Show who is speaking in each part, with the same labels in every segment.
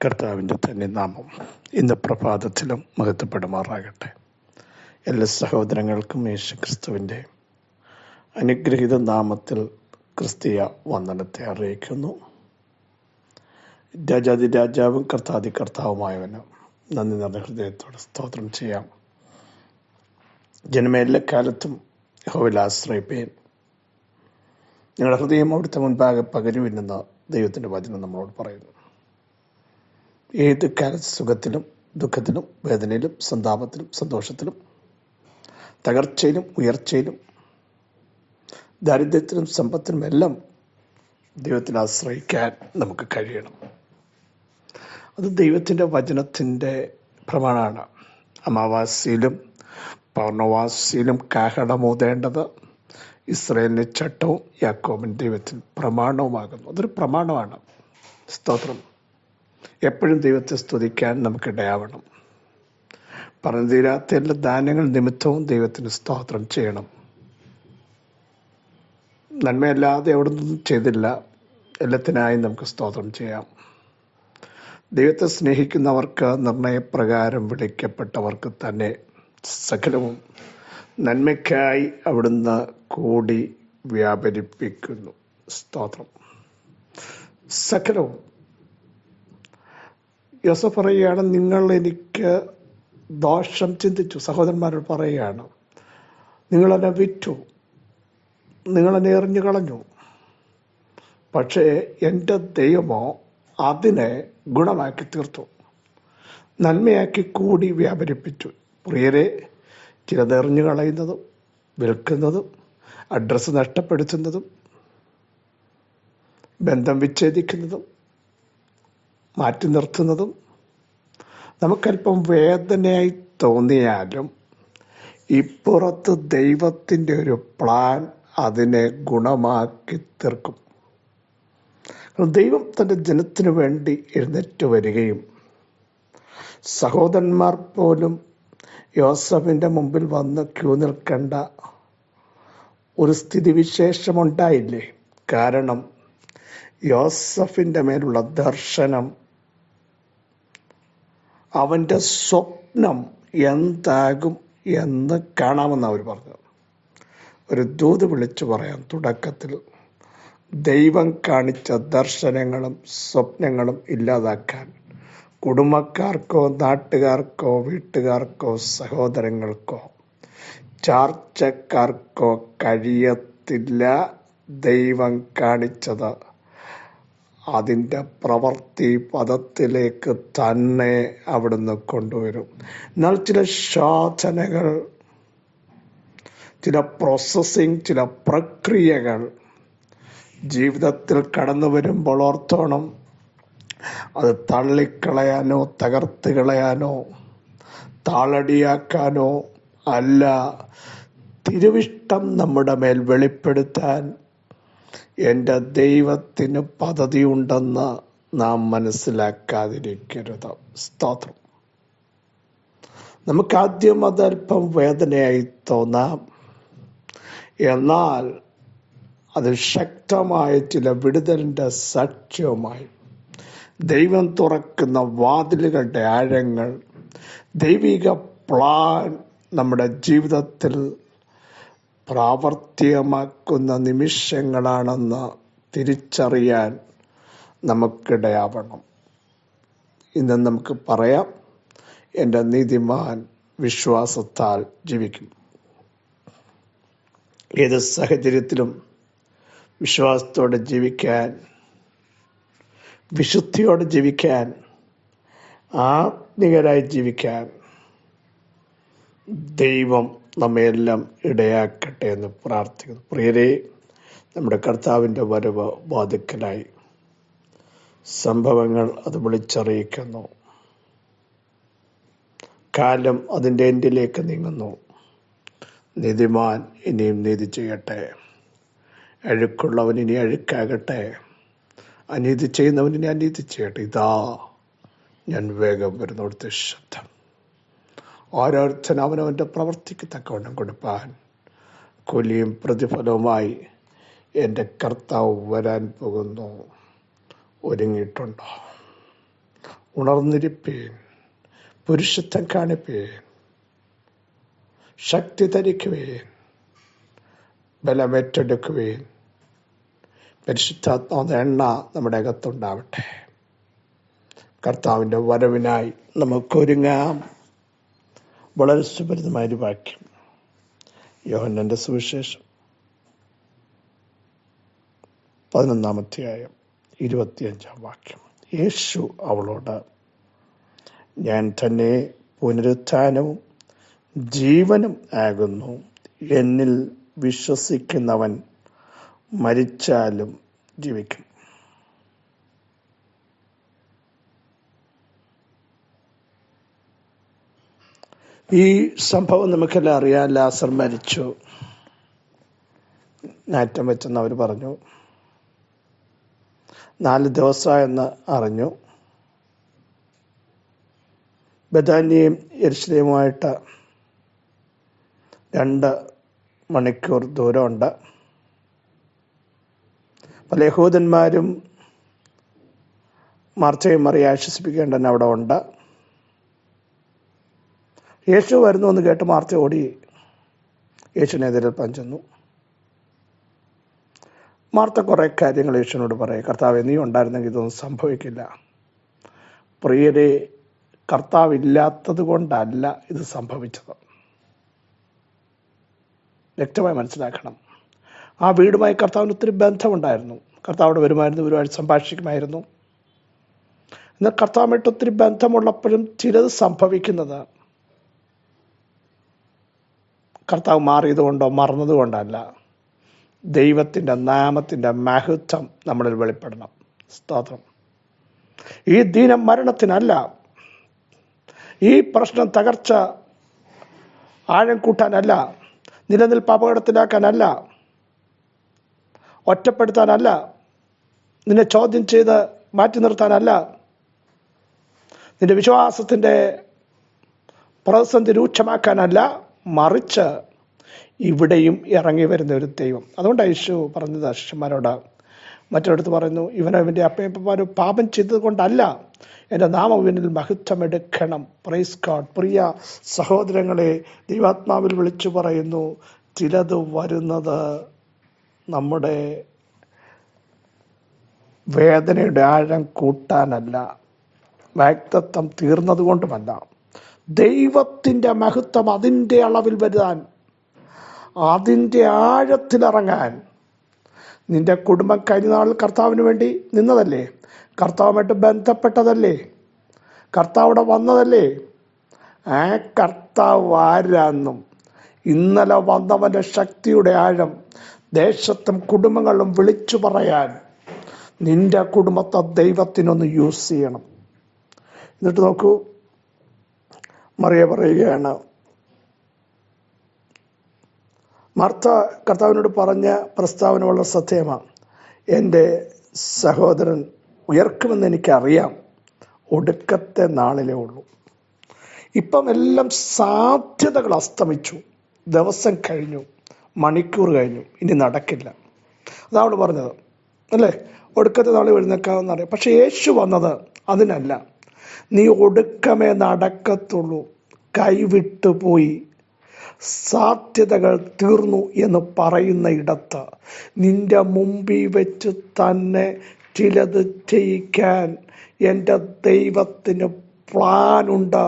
Speaker 1: കർത്താവിൻ്റെ തന്നെ നാമം ഇന്ന് പ്രഭാതത്തിലും മഹത്വപ്പെടുമാറാകട്ടെ. എല്ലാ സഹോദരങ്ങൾക്കും യേശുക്രിസ്തുവിൻ്റെ അനുഗ്രഹീത നാമത്തിൽ ക്രിസ്തീയ വന്ദനത്തെ അറിയിക്കുന്നു. രാജാവും കർത്താതി കർത്താവുമായവന് നന്ദി നിറഞ്ഞ ഹൃദയത്തോടെ സ്തോത്രം ചെയ്യാം. ജനമേ, എല്ലാ കാലത്തും യഹോവയിൽ ആശ്രയിപ്പേൻ, നിങ്ങളുടെ ഹൃദയം അവിടുത്തെ മുൻപാകെ പകരുവിനെന്ന് ദൈവത്തിൻ്റെ വചനം നമ്മളോട് പറയുന്നു. ഏത് കാലത്ത് സുഖത്തിലും ദുഃഖത്തിലും വേദനയിലും സന്താപത്തിലും സന്തോഷത്തിലും തകർച്ചയിലും ഉയർച്ചയിലും ദാരിദ്ര്യത്തിലും സമ്പത്തിലും എല്ലാം ദൈവത്തിൽ ആശ്രയിക്കാൻ നമുക്ക് കഴിയണം. അത് ദൈവത്തിൻ്റെ വചനത്തിൻ്റെ പ്രമാണമാണ്. അമാവാസിയിലും പൗർണവാസിയിലും കാഹളമൂതേണ്ടത് ഇസ്രായേലിൻ്റെ ചട്ടവും യാക്കോബിൻ്റെ ദൈവത്തിൽ പ്രമാണവുമാകുന്നു. അതൊരു പ്രമാണമാണ്. സ്തോത്രം. എപ്പോഴും ദൈവത്തെ സ്തുതിക്കാൻ നമുക്കിടയാവണം. പറഞ്ഞു തീരാത്ത എല്ലാ ദാനങ്ങൾ നിമിത്തവും ദൈവത്തിന് സ്തോത്രം ചെയ്യണം. നന്മയല്ലാതെ എവിടെ നിന്നും ചെയ്തില്ല. എല്ലാത്തിനായും നമുക്ക് സ്തോത്രം ചെയ്യാം. ദൈവത്തെ സ്നേഹിക്കുന്നവർക്ക്, നിർണയപ്രകാരം വിളിക്കപ്പെട്ടവർക്ക് തന്നെ സകലവും നന്മയ്ക്കായി അവിടുന്ന് കൂടി വ്യാപരിപ്പിക്കുന്നു. സ്തോത്രം. സകലവും. യോസഫ് പറയുകയാണ്, നിങ്ങൾ എനിക്ക് ദോഷം ചിന്തിച്ചു. സഹോദരന്മാരോട് പറയുകയാണ്, നിങ്ങളെന്നെ വിറ്റു, നിങ്ങളെന്നെ എറിഞ്ഞു കളഞ്ഞു. പക്ഷേ എൻ്റെ ദൈവമോ അതിനെ ഗുണമാക്കി തീർത്തു, നന്മയാക്കി കൂടി വ്യാപരിപ്പിച്ചു. പ്രിയരെ, ചിലത് എറിഞ്ഞു കളയുന്നതും വിൽക്കുന്നതും അഡ്രസ്സ് നഷ്ടപ്പെടുത്തുന്നതും ബന്ധം വിച്ഛേദിക്കുന്നതും മാറ്റി നിർത്തുന്നതും നമുക്കല്പം വേദനയായി തോന്നിയാലും ഇപ്പുറത്ത് ദൈവത്തിൻ്റെ ഒരു പ്ലാൻ അതിനെ ഗുണമാക്കി തീർക്കും. ദൈവം തൻ്റെ ജനത്തിനു വേണ്ടി എഴുന്നേറ്റ് വരികയും സഹോദരന്മാർ പോലും യോസഫിൻ്റെ മുമ്പിൽ വന്ന് ക്യൂ നിൽക്കേണ്ട ഒരു സ്ഥിതിവിശേഷമുണ്ടായില്ലേ? കാരണം യോസഫിൻ്റെ മേലുള്ള ദർശനം, അവൻ്റെ സ്വപ്നം എന്താകും എന്ന് കാണാമെന്ന് അവർ പറഞ്ഞു. ഒരു ദൂത് വിളിച്ചു പറയാം. തുടക്കത്തിൽ ദൈവം കാണിച്ച ദർശനങ്ങളും സ്വപ്നങ്ങളും ഇല്ലാതാക്കാൻ കുടുംബക്കാർക്കോ നാട്ടുകാർക്കോ വീട്ടുകാർക്കോ സഹോദരങ്ങൾക്കോ ചാർച്ചക്കാർക്കോ കഴിയത്തില്ല. ദൈവം കാണിച്ചത് അതിൻ്റെ പ്രവൃത്തി പദത്തിലേക്ക് തന്നെ അവിടുന്ന് കൊണ്ടുവരും. എന്നാൽ ചില ശോധനകൾ, ചില പ്രോസസ്സിങ്, ചില പ്രക്രിയകൾ ജീവിതത്തിൽ കടന്നു വരുമ്പോൾ ഓർത്തോണം, അത് തള്ളിക്കളയാനോ തകർത്ത് കളയാനോ താളടിയാക്കാനോ അല്ല, തിരുവിഷ്ടം നമ്മുടെ മേൽ വെളിപ്പെടുത്താൻ എൻ്റെ ദൈവത്തിന് പദ്ധതിയുണ്ടെന്ന് നാം മനസ്സിലാക്കാതിരിക്കരുത്. സ്തോത്രം. നമുക്കാദ്യം അതല്പം വേദനയായി തോന്നാം, എന്നാൽ അത് ശക്തമായ ചില വിടുതലിൻ്റെ സാക്ഷ്യവുമായി ദൈവം തുറക്കുന്ന വാതിലുകളുടെ ആഴങ്ങൾ, ദൈവിക പ്ലാൻ നമ്മുടെ ജീവിതത്തിൽ പ്രാവർത്തികമാക്കുന്ന നിമിഷങ്ങളാണെന്ന് തിരിച്ചറിയാൻ നമുക്കിടയാവണം. ഇന്ന് നമുക്ക് പറയാം, എൻ്റെ നീതിമാൻ വിശ്വാസത്താൽ ജീവിക്കും. ഏത് സാഹചര്യത്തിലും വിശ്വാസത്തോടെ ജീവിക്കാൻ, വിശുദ്ധിയോടെ ജീവിക്കാൻ, ആത്മീയരായി ജീവിക്കാൻ ദൈവം നമ്മയെല്ലാം ഇടയാക്കട്ടെ എന്ന് പ്രാർത്ഥിക്കുന്നു. പ്രിയരെ, നമ്മുടെ കർത്താവിൻ്റെ വരവ് വാതിക്കലായി. സംഭവങ്ങൾ അത് വിളിച്ചറിയിക്കുന്നു. കാലം അതിൻ്റെ എൻഡിലേക്ക് നീങ്ങുന്നു. നീതിമാൻ ഇനിയും നീതി ചെയ്യട്ടെ, അഴുക്കുള്ളവൻ ഇനി അഴുക്കാകട്ടെ, അനീതി ചെയ്യുന്നവൻ ഇനി അനീതി ചെയ്യട്ടെ. ഇതാ ഞാൻ വേഗം വരുന്നിടത്തെ ശബ്ദം. ഓരോരുത്തൻ അവനവൻ്റെ പ്രവൃത്തിക്ക് തക്കവണ്ണം കൊടുപ്പാൻ കൂലിയും പ്രതിഫലവുമായി എൻ്റെ കർത്താവ് വരാൻ പോകുന്നു. ഒരുങ്ങിയിട്ടുണ്ടോ? ഉണർന്നിരിപ്പീൻ, പുരുഷത്വം കാണിപ്പീൻ, ശക്തി ധരിക്കുവേൻ, ബലമേറ്റെടുക്കുവേൻ. പരിശുദ്ധാത്മാവിന്റെ എണ്ണ നമ്മുടെ അകത്തുണ്ടാവട്ടെ. കർത്താവിൻ്റെ വരവിനായി നമുക്കൊരുങ്ങാം. വളരെ സുപരിതമായൊരു വാക്യം, യോഹന്നാന്റെ സുവിശേഷം 11-ാം 25-ാം വാക്യം. യേശു അവളോട്, ഞാൻ തന്നെ പുനരുത്ഥാനവും ജീവനും ആകുന്നു. എന്നിൽ വിശ്വസിക്കുന്നവൻ മരിച്ചാലും ജീവിക്കും. ഈ സംഭവം നമുക്കെല്ലാം അറിയാം. ലാസർ മരിച്ചു, നാറ്റം വെച്ചെന്ന് അവർ പറഞ്ഞു. 4 ദിവസമായെന്ന് അറിഞ്ഞു. ബഥാന്യയും യെരുശലേമുമായിട്ട് 2 മണിക്കൂർ ദൂരമുണ്ട്. പല യഹൂദന്മാരും മാർത്തയും മറിയെ ആശ്വസിപ്പിക്കേണ്ടൻ അവിടെ ഉണ്ട്. യേശു വരുന്നു എന്ന് കേട്ട് മാർത്ത ഓടി യേശുവിനെതിരേൽപ്പാൻ ചെന്നു. മാർത്ത കുറേ കാര്യങ്ങൾ യേശുവിനോട് പറയും. കർത്താവേ, നീ ഉണ്ടായിരുന്നെങ്കിൽ ഇതൊന്നും സംഭവിക്കില്ല. പ്രിയരെ, കർത്താവില്ലാത്തത് കൊണ്ടല്ല ഇത് സംഭവിച്ചത്. വ്യക്തമായി മനസ്സിലാക്കണം. ആ വീടുമായി കർത്താവിന് ഒത്തിരി ബന്ധമുണ്ടായിരുന്നു. കർത്താവിടെ വരുമായിരുന്നു, ഇവരുമായിട്ട് സംഭാഷിക്കുമായിരുന്നു. എന്നാൽ കർത്താവുമായിട്ട് ഒത്തിരി ബന്ധമുള്ളപ്പോഴും ചിലത് സംഭവിക്കുന്നത് കർത്താവ് മാറിയതുകൊണ്ടോ മറന്നതുകൊണ്ടല്ല. ദൈവത്തിൻ്റെ നാമത്തിൻ്റെ മഹത്വം നമ്മളിൽ വെളിപ്പെടണം. സ്തോത്രം. ഈ ദീനം മരണത്തിനല്ല, ഈ പ്രശ്നം തകർച്ച ആഴം കൂട്ടാനല്ല, നിലനിൽപ്പ് അപകടത്തിലാക്കാനല്ല, ഒറ്റപ്പെടുത്താനല്ല, നിന്നെ ചോദ്യം ചെയ്ത് മാറ്റി നിർത്താനല്ല, നിന്റെ വിശ്വാസത്തിൻ്റെ പ്രതിസന്ധി രൂക്ഷമാക്കാനല്ല, മറിച്ച് ഇവിടെയും ഇറങ്ങി വരുന്ന ഒരു ദൈവം. അതുകൊണ്ടാണ് യേശു പറഞ്ഞത് ശിഷ്യന്മാരോട്. മറ്റൊരിടത്ത് പറയുന്നു, ഇവൻ്റെ അപ്പയപ്പന്മാർ പാപം ചെയ്തത് കൊണ്ടല്ല, എൻ്റെ നാമം ഇവനിൽ മഹത്വം എടുക്കണം. Praise God. പ്രിയ സഹോദരങ്ങളെ, ദൈവാത്മാവിൽ വിളിച്ചു പറയുന്നു, ചിലത് വരുന്നത് നമ്മുടെ വേദനയുടെ ആഴം കൂട്ടാനല്ല, വ്യക്തത്വം തീർന്നത് കൊണ്ടുമല്ല, ദൈവത്തിൻ്റെ മഹത്വം അതിൻ്റെ അളവിൽ വരുവാൻ, അതിൻ്റെ ആഴത്തിലിറങ്ങാൻ. നിന്റെ കുടുംബം കഴിഞ്ഞ നാളിൽ കർത്താവിന് വേണ്ടി നിന്നതല്ലേ? കർത്താവുമായിട്ട് ബന്ധപ്പെട്ടതല്ലേ? കർത്താവിടെ വന്നതല്ലേ? ആ കർത്താവ് ആരാന്നും ഇന്നലെ വന്നവൻ്റെ ശക്തിയുടെ ആഴം ദേശത്തും കുടുംബങ്ങളിലും വിളിച്ചു പറയാൻ നിന്റെ കുടുംബത്തെ ദൈവത്തിനൊന്ന് യൂസ് ചെയ്യണം. എന്നിട്ട് നോക്കൂ, മറിയ പറയുകയാണ്, മാർത്ത കർത്താവിനോട് പറഞ്ഞ പ്രസ്താവന വളരെ ശ്രദ്ധേയമാണ്. എൻ്റെ സഹോദരൻ ഉയർക്കുമെന്ന് എനിക്കറിയാം, ഒടുക്കത്തെ നാളിലേ ഉള്ളൂ. ഇപ്പം എല്ലാം സാധ്യതകൾ അസ്തമിച്ചു, ദിവസം കഴിഞ്ഞു, മണിക്കൂർ കഴിഞ്ഞു, ഇനി നടക്കില്ല. അതാണ് പറഞ്ഞത് അല്ലേ? ഒടുക്കത്തെ നാളിൽ എഴുന്നേക്കാമെന്ന് അറിയാം. പക്ഷെ യേശു വന്നത് അതിനല്ല. നീ ഒടുക്കമേ നടക്കത്തുള്ളൂ, കൈവിട്ടു പോയി, സാധ്യതകൾ തീർന്നു എന്ന് പറയുന്ന ഇടത്ത് നിന്റെ മുമ്പിൽ വെച്ച് തന്നെ ചിലത് ചെയ്യിക്കാൻ എൻ്റെ ദൈവത്തിന് പ്ലാനുണ്ട്.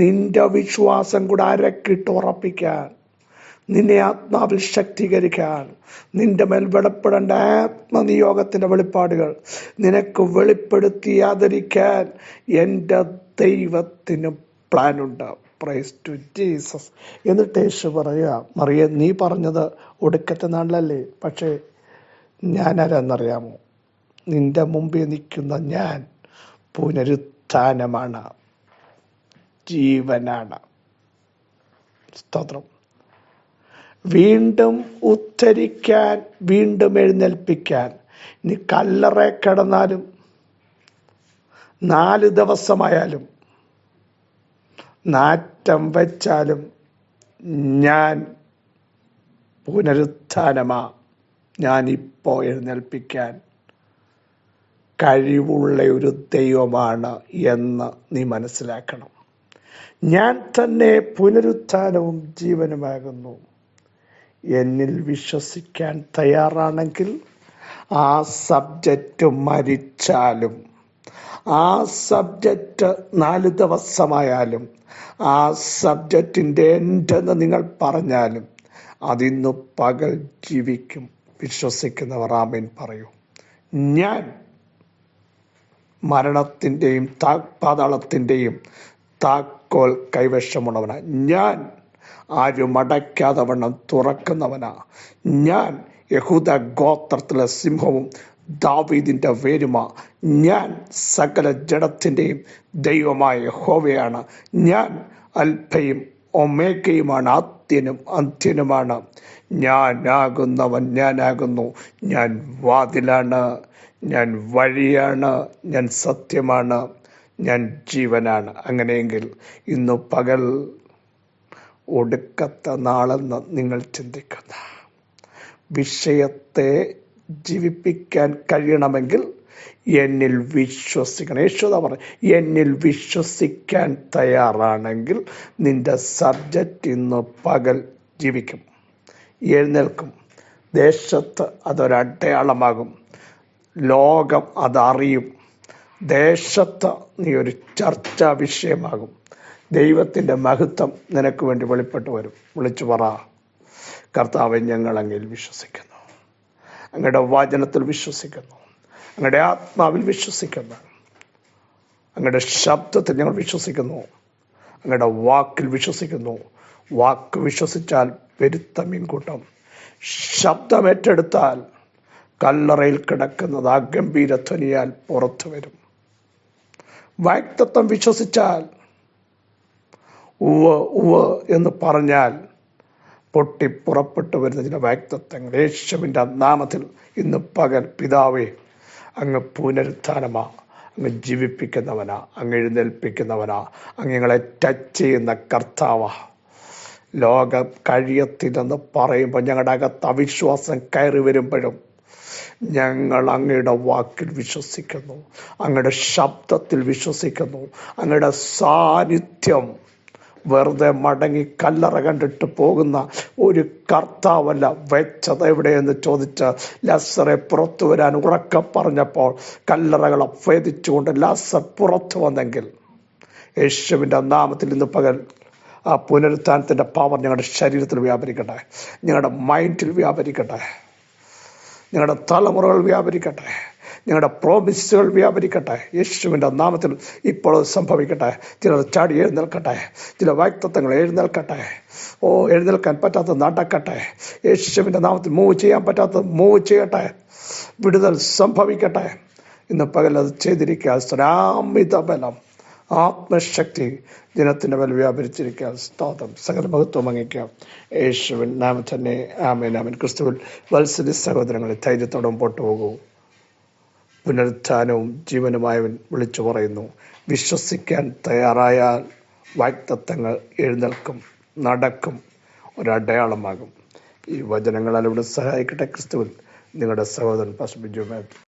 Speaker 1: നിന്റെ വിശ്വാസം കൂടെ അരക്കിട്ട് ഉറപ്പിക്കാൻ, നിന്നെ ആത്മാവിൽ ശക്തീകരിക്കാൻ, നിന്റെ മേൽ വെളിപ്പെടേണ്ട ആത്മനിയോഗത്തിൻ്റെ വെളിപ്പാടുകൾ നിനക്ക് വെളിപ്പെടുത്തി ആദരിക്കാൻ എൻ്റെ ദൈവത്തിന് പ്ലാനുണ്ട്. Price to Jesus. എന്നിട്ട് യേശു പറയുക, മറിയ, നീ പറഞ്ഞത് ഒടുക്കത്തെ നാളിലല്ലേ? പക്ഷേ ഞാനാരെന്നറിയാമോ? നിന്റെ മുമ്പിൽ നിൽക്കുന്ന ഞാൻ പുനരുത്ഥാനമാണ്, ജീവനാണ്. സ്തോത്രം. വീണ്ടും ഉദ്ധരിക്കാൻ, വീണ്ടും എഴുന്നേൽപ്പിക്കാൻ. നീ കല്ലറ കിടന്നാലും 4 ദിവസമായാലും നാറ്റം വെച്ചാലും ഞാൻ പുനരുത്ഥാനമാ, ഞാനിപ്പോൾ എഴുന്നേൽപ്പിക്കാൻ കഴിവുള്ള ഒരു ദൈവമാണ് എന്ന് നീ മനസ്സിലാക്കണം. ഞാൻ തന്നെ പുനരുത്ഥാനവും ജീവനുമാകുന്നു. എന്നിൽ വിശ്വസിക്കാൻ തയ്യാറാണെങ്കിൽ ആ സബ്ജക്റ്റ് മരിച്ചാലും, ആ സബ്ജക്റ്റ് 4 ദിവസമായാലും, ആ സബ്ജക്റ്റിൻ്റെ എൻഡെന്ന് നിങ്ങൾ പറഞ്ഞാലും അതിന്നു പകൽ ജീവിക്കും. വിശ്വസിക്കുന്നവർ ആമേൻ പറയൂ. ഞാൻ മരണത്തിൻ്റെയും പാതാളത്തിൻ്റെയും താക്കോൽ കൈവശമുള്ളവനാ. ഞാൻ ആരും അടയ്ക്കാതെ വണ്ണം തുറക്കുന്നവനാ. ഞാൻ യഹൂദ ഗോത്രത്തിലെ സിംഹവും ദാവീദിൻ്റെ വേരുമാ. ഞാൻ സകല ജഡത്തിൻ്റെയും ദൈവമായ യഹോവയാണ്. ഞാൻ അൽഫയും ഒമേഗയുമാണ്, ആദ്യനും അന്ത്യനുമാണ്. ഞാനാകുന്നവൻ ഞാനാകുന്നു. ഞാൻ വാതിലാണ്, ഞാൻ വഴിയാണ്, ഞാൻ സത്യമാണ്, ഞാൻ ജീവനാണ്. അങ്ങനെയെങ്കിൽ ഇന്നു പകൽ ഒടുക്കത്തെ നാളെന്ന് നിങ്ങൾ ചിന്തിക്കുന്ന വിഷയത്തെ ജീവിപ്പിക്കാൻ കഴിയണമെങ്കിൽ എന്നിൽ വിശ്വസിക്കണം. യേശുദാ പറഞ്ഞു, എന്നിൽ വിശ്വസിക്കാൻ തയ്യാറാണെങ്കിൽ നിന്റെ സബ്ജക്റ്റ് ഇന്ന് പകൽ ജീവിക്കും, എഴുന്നേൽക്കും. ദേശത്ത് അതൊരടയാളമാകും. ലോകം അതറിയും. ദേശത്ത് നീ ഒരു ചർച്ചാ വിഷയമാകും. ദൈവത്തിൻ്റെ മഹത്വം നിനക്ക് വേണ്ടി വെളിപ്പെട്ട് വരും. വിളിച്ചു പറ, കർത്താവേ, ഞങ്ങൾ അങ്ങയിൽ വിശ്വസിക്കുന്നു, അങ്ങയുടെ വചനത്തിൽ വിശ്വസിക്കുന്നു, അങ്ങയുടെ ആത്മാവിൽ വിശ്വസിക്കുന്നു, അങ്ങയുടെ ശബ്ദത്തിൽ ഞങ്ങൾ വിശ്വസിക്കുന്നു, അങ്ങയുടെ വാക്കിൽ വിശ്വസിക്കുന്നു. വാക്ക് വിശ്വസിച്ചാൽ പെരുത്ത മീൻകൂട്ടം, ശബ്ദമേറ്റെടുത്താൽ കല്ലറയിൽ കിടക്കുന്നത് ആ ഗംഭീരധ്വനിയാൽ പുറത്തു വരും. വാഗ്ദത്തം വിശ്വസിച്ചാൽ, ഉവ്വ് ഉവ്വ് എന്ന് പറഞ്ഞാൽ പൊട്ടി പുറപ്പെട്ടു വരുന്ന ചില വാഗ്ദത്തങ്ങൾ യേശുവിൻ്റെ നാമത്തിൽ ഇന്ന് പകൽ പിതാവേ, അങ്ങ് പുനരുത്ഥാനമാ, അങ്ങ് ജീവിപ്പിക്കുന്നവനാ, അങ്ങ് എഴുന്നേൽപ്പിക്കുന്നവനാ, അങ്ങ് ഞങ്ങളെ ടച്ച് ചെയ്യുന്ന കർത്താവാ. ലോകം കഴിയത്തില്ലെന്ന് പറയുമ്പോൾ ഞങ്ങളുടെ അകത്ത് അവിശ്വാസം കയറി വരുമ്പോഴും ഞങ്ങൾ അങ്ങയുടെ വാക്കിൽ വിശ്വസിക്കുന്നു, അങ്ങയുടെ ശബ്ദത്തിൽ വിശ്വസിക്കുന്നു. അങ്ങയുടെ സാന്നിധ്യം വെറുതെ മടങ്ങി കല്ലറ കണ്ടിട്ട് പോകുന്ന ഒരു കർത്താവല്ല. വെച്ചത് എവിടെയെന്ന് ചോദിച്ച് ലാസറെ പുറത്തു വരാൻ ഉറക്കെ പറഞ്ഞപ്പോൾ കല്ലറകളെ ഭേദിച്ചുകൊണ്ട് ലാസർ പുറത്തു വന്നെങ്കിൽ യേശുവിൻ്റെ നാമത്തിൽ ഇന്ന് പകൽ ആ പുനരുത്ഥാനത്തിൻ്റെ പവർ ഞങ്ങളുടെ ശരീരത്തിൽ വ്യാപരിക്കട്ടെ, ഞങ്ങളുടെ മൈൻഡിൽ വ്യാപരിക്കട്ടെ, ഞങ്ങളുടെ തലമുറകൾ വ്യാപരിക്കട്ടെ, ഞങ്ങളുടെ പ്രോമിസുകൾ വ്യാപരിക്കട്ടെ. യേശുവിൻ്റെ നാമത്തിൽ ഇപ്പോൾ സംഭവിക്കട്ടെ. ചിലർ ചാടി എഴുന്നേൽക്കട്ടെ, ചില വാഗ്ദത്തങ്ങൾ എഴുന്നേൽക്കട്ടെ. എഴുന്നേൽക്കാൻ പറ്റാത്തത് നടക്കട്ടെ. യേശുവിൻ്റെ നാമത്തിൽ മൂവ് ചെയ്യാൻ പറ്റാത്തത് മൂവ് ചെയ്യട്ടെ. വിടുതൽ സംഭവിക്കട്ടെ. ഇന്ന് പകൽ അത് ചെയ്തിരിക്കുക. അമിത ബലം, ആത്മശക്തി ജനത്തിൻ്റെ മേൽ വ്യാപരിച്ചിരിക്കുക. സ്തോത്രം. സകല മഹത്വം അംഗീകരിക്കാം യേശുവിൻ നാമം തന്നെ. ആമേൻ, ആമേൻ. ക്രിസ്തുവിൽ വത്സല സഹോദരങ്ങളെ, ധൈര്യത്തോടെ മുമ്പോട്ട് പോകൂ. പുനരുത്ഥാനവും ജീവനുമായവൻ വിളിച്ചു പറയുന്നു. വിശ്വസിക്കാൻ തയ്യാറായാൽ വാഗ്ദത്തങ്ങൾ എഴുന്നേൽക്കും, നടക്കും, ഒരടയാളമാകും. ഈ വചനങ്ങളാൽ ഇവിടെ സഹായിക്കട്ടെ. ക്രിസ്തുവിൽ നിങ്ങളുടെ സഹോദരൻ പാസ്റ്റർ ബിജു മാത്യു.